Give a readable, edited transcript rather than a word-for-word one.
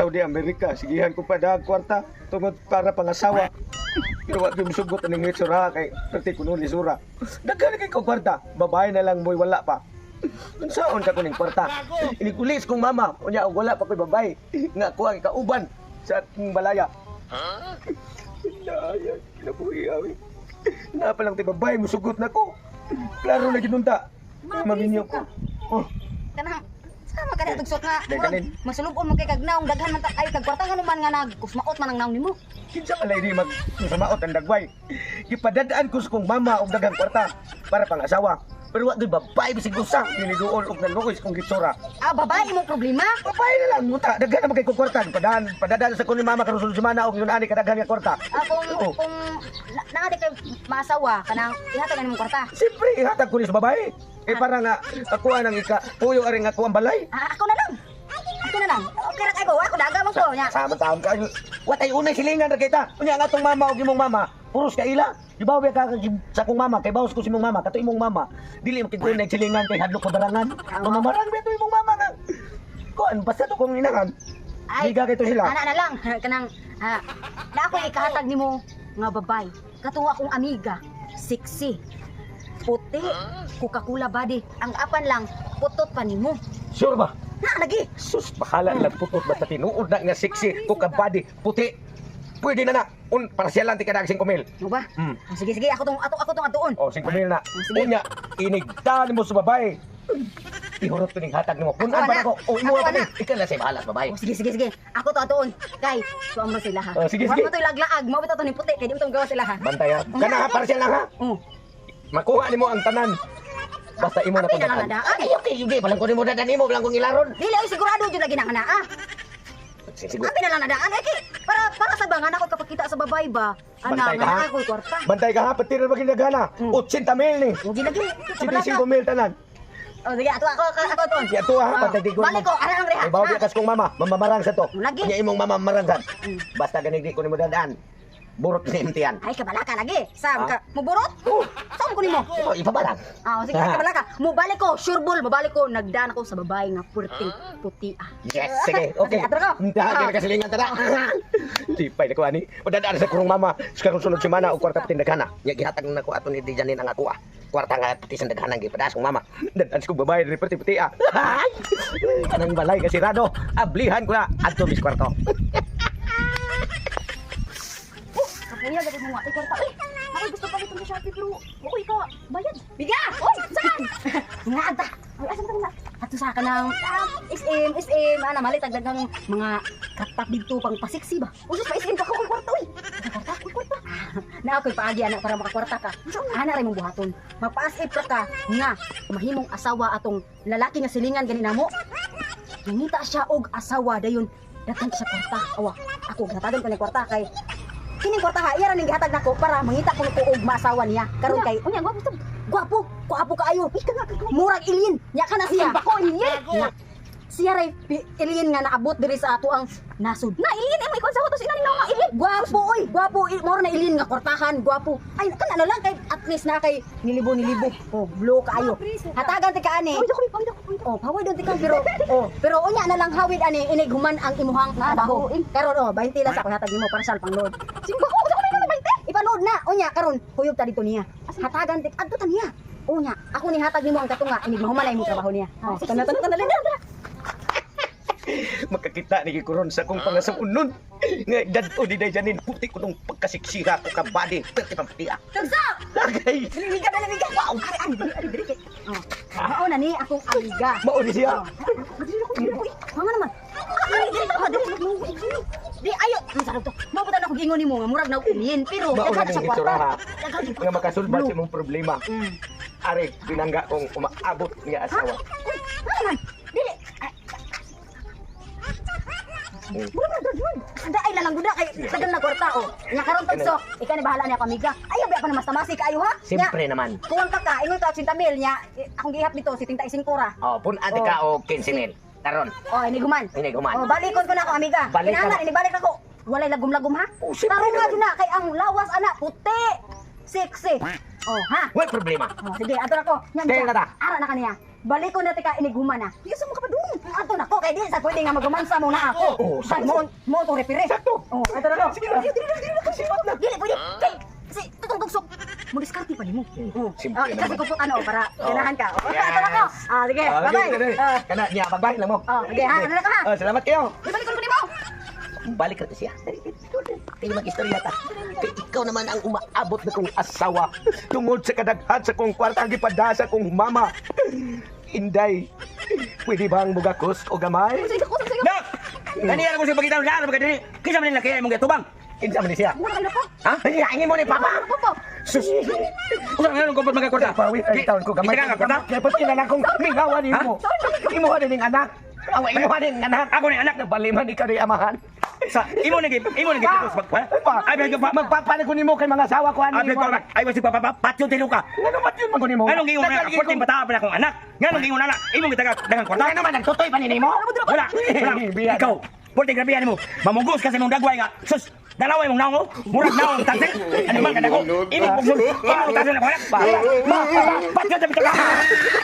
Saudi Amerika, sigihan ko pa dahag kwarta tungod para pangasawa. Pero wag yung sugot ng itsura kay perti kuno ni sura. Daghan kay ko kwarta, babae na lang mo'y wala pa. Unsaon ka kuning kwarta? Inikulis kong mama, unya wala pa ko'y babae. Nga ko ang ikauban sa aking balaya. Balaya, kinabuhi awi. Na pa lang ti babae musugot na ko. Klaro na ginunta. Maminyo ko. Oh, Kanang sama ka na tugsok nga. Daganin. Masulubon mo kay kagnaong daghan man ay kagkwarta nga naman nga nagkusmaot man ang naong nimo. kinsa pala ini magsamaot ang dagway. Gipadadaan ko sa kong mama og daghang kwarta para pangasawa. Pero wa gyud babae bisig usa diniduol og naluoy sa kong gitsura. Ah, babae mo problema? Babae na lang muta, daghan naman kay kong kwarta. Padadaan sa kuning mama karon sulod semana og yun ani kadaghan nga kwarta. Ah, Oo. kung naadi kay maasawa kanang ihatag ni mong kwarta. Siyempre, ihatag ko ni sa babae. Eh para nga ako ang puyo aring ako ang balay. Ah, ako na lang. Ako na lang. Okay ra kay ko, ako daga man ko nya. Sama taon ka. Watay unay silingan ra kita. Unya nga tong mama og imong mama. Puros ka ila. Gibawi ka sa kong mama kay bawas ko si imong mama kato imong mama. Dili mo kitunay silingan kay hadlok ko darangan. Mamamarang beto imong mama nga. Kuan basta to kong inahan. Liga kay to sila. Ana na lang kanang na ako ikahatag nimo nga babay. Katuwa kong amiga, sexy. Puti, Coca-Cola body. Ang apan lang, putot pa nimo. Sure ba? Na lagi. Sus, bahala lang putot basta tinuod na nga sexy ko kabady puti. Pwede na na. Para siya lang tika 5,000. Mo ba? Hmm. Sige sige, ako tong atuon. O 5,000 na. Sige. Unya, inigtaan mo sa babae. Ihurot ko ning hatag nimo. Kunan ba ako? O imo Ako pa na. Ikaw na sa bahala sa babae. Oh, sige. Ako to atuon. Kay, suam mo sila ha. Oh, sige. Mo to laglaag, mo to ni puti kay di mo tong gawa sila ha. Bantay ha. Kana ha, para siya lang ha. Oh. Makuha nimo ang tanan. Basta imo na Apil na lang tandaan. nadaan. Okay. Palang ko nimo dadan imo, palang kong ilaron. Dili ay sigurado jud lagi nang ana ah. Sige. Apil na lang nadaan ay kay para sa bangan ako kapag kita sa babae ba. Bantay ka, ha? Ana ako kwarta. Bantay ka ha, patira ba kinagana? 80,000 ni. Huwag ginagi. 75,000 tanan. Oh, sige, ako to. Di ato ha, bantay di ko. Balik ko, ana lang reha. Ay bawo di kas kong mama, mamamarang sa to. Lagi. Nya imong mama mamarangsan. Basta ganig di ko nimo dadaan. Burot ni imtian. Ay, kabalaka lagi. Sam Ah? ka, muburot? Saan ko nimo? Ito, ipabarang. Ah, sige, kabalaka. Mubalik ko, sureball, mabalik ko. Nagdaan ako sa babae nga puting puti ah. Yes, sige, okay. Atro ko. Dahil ka kasilingan tara. Tipay na ko ani. Padadaan sa kurong mama. Sa karong sulod semana og kwarta pating daghana. Nya gihatag na ko ato ni Dijanin ang ako ah. Kwarta nga pati sa daghanan gipadas kong mama. Dadaan sa kong babae ni puti ah. Kanang balay kasi rado. Ablihan ko na adto mis kwarto. Kaya gabit mo nga, ay kwarta. Uy, ako gusto pa itong Shopee pero uy ka, bayad. Biga! Uy, saan? Nga ata. Uy, asan ka na? Ato sa ka ng SM, malit agdagang mga katak dito pang pasiksi ba? Usus pa SM ka ko kwarta, uy. Kwarta. Na ako'y paagi anak para makakwarta ka. Ana rin mong buhaton. Magpa-asip ka nga mahimong asawa atong lalaki nga silingan ganin mo. Nangita siya og asawa dayon datang sa kwarta. Awa, ako gatagan ko ni kwarta kay kining kwarta ha, iya ra ning gihatag nako para mangita ko og maasawa niya. Karon kay unya gwapo kaayo. Murag alien. Nya kana siya. Bako alien. Siya ray alien nga naabot diri sa ato ang nasud. Na alien may kon sa to sila ni nga alien. Gwapo more na alien nga kwartahan, gwapo. Ay kana na lang kay at least na kay nilibo. Oh, blue kaayo. Hatagan ti ka ani. Oh, paway don ti ka pero unya na lang hawid ani inig human ang imuhang trabaho. Karon 20 lang sa hatag nimo para sa pangload. Simba ko sa kanila 20. Ipanood na. Unya karon huyog ta dito niya. Hatagan ti adto ta niya. Unya, ako ni hatag nimo ang katunga inig mahuman mo trabaho niya. Oh, kana dali. Makakita ni Kikuron sa kong pangasunon. Nga dad-o di Dijanin puti ko nung pagkasiksira ko kabady. Perti pamputi ah. Tagsa! Lagay. Dali. Wow, ari. Oh. Mao na ni akong amiga. Mao ni siya. Mga naman. Di ayo, masarap to. Mabuta na ko gingon nimo nga murag na umin, pero Mao na daghan sa ning itsura ha. kwarta. Nga makasulbat sa imong problema. Mm. Are, binangga kong umaabot niya asawa. Naman. Dili. Ada ay lalang guda kay tagal na kwarta oh. Nya karon tagso, ikaw ni bahala ni ako amiga. Ayaw ba pa na mas tamasi kaayo ha? Siyempre naman. Kuwang ka ingon ka 80,000 nya. Akong gihap dito 75 ra. Oh, pun ate ka o 15,000. Taron. Oh, ini guman. Ini guman. Oh, balikon ko na ako, amiga. Balik ka Kinahanglan, na. ini balik ako. Walay lagom-lagom ha. Oh, siyempre Tarong nga naman. dyan na, kay ang lawas anak, puti. Sexy. Oh, ha? Wala problema. Oh, sige, ato na ko. Yan Kaya siya. na ta. Ara na kaniya. Balik ko na tika inighuman na. Di sa mo ka pa dun. Ato na ko kay di sa pwede nga magumansa mo na ako. Oo, Sa sakto. mo to repire. Sakto. Oh, ato na no. Sige na, sipat na. Dili pwede. Kay si tutong tugsok. Mo diskarte pa nimo. Simple Oh, kasi naman. ko ano para Oh. ganahan ka. Oh, Yes. ato na ko. Ah, sige. Bye-bye. Kana niya, magbalik lang mo. Oh, sige ha. Ano na ka ha? Salamat kayo. Ibalik ko nimo. Balik ka siya. Kaya mag-istorya ta. Kaya ikaw naman ang umaabot na kong asawa. Tungod sa kadaghan sa kong kwarta ang ipadasa kong mama. Inday, pwede bang mugakos o gamay? Sige ko sige. Nak! Kanina ko siya pagkita ng saan pagkita ni. Kisa man nila kaya mong gatubang. Kinsa man ni siya? Mura na ko. Ha? Hiyangin mo ni Papa! Papa. Sus! Usang ngayon kung ba't magkakwarta? Pawit ang taon ko gamay. Kita ka kwarta? Kaya pati na lang kong mingawan mo. Imuha din ng anak. Awa, imuha din ng anak. Ako ni anak. Nabaliman di ka rin amahan. Sa imo nagi kitos pag. Ay bigyan pa. Magpapanig ko nimo kay mga asawa ko ani. Abi ko ay wasi papa patyo tilo ka. Ano ba yun man ko nimo? Anong gingon na porting bata pa akong anak. Nganong gingon na imo gitaga dagang kwarta. Ano man nagtutoy pa ni nimo? Wala. Biyan. Ikaw. Porting grabihan mo. Mamugos kasi mong dagway nga. Sus. Dalaway mong naong. Murag naong taxi. Ano man kada ko. Imo pugsun. Imo taxi na ko anak. Patyo ta bitaka.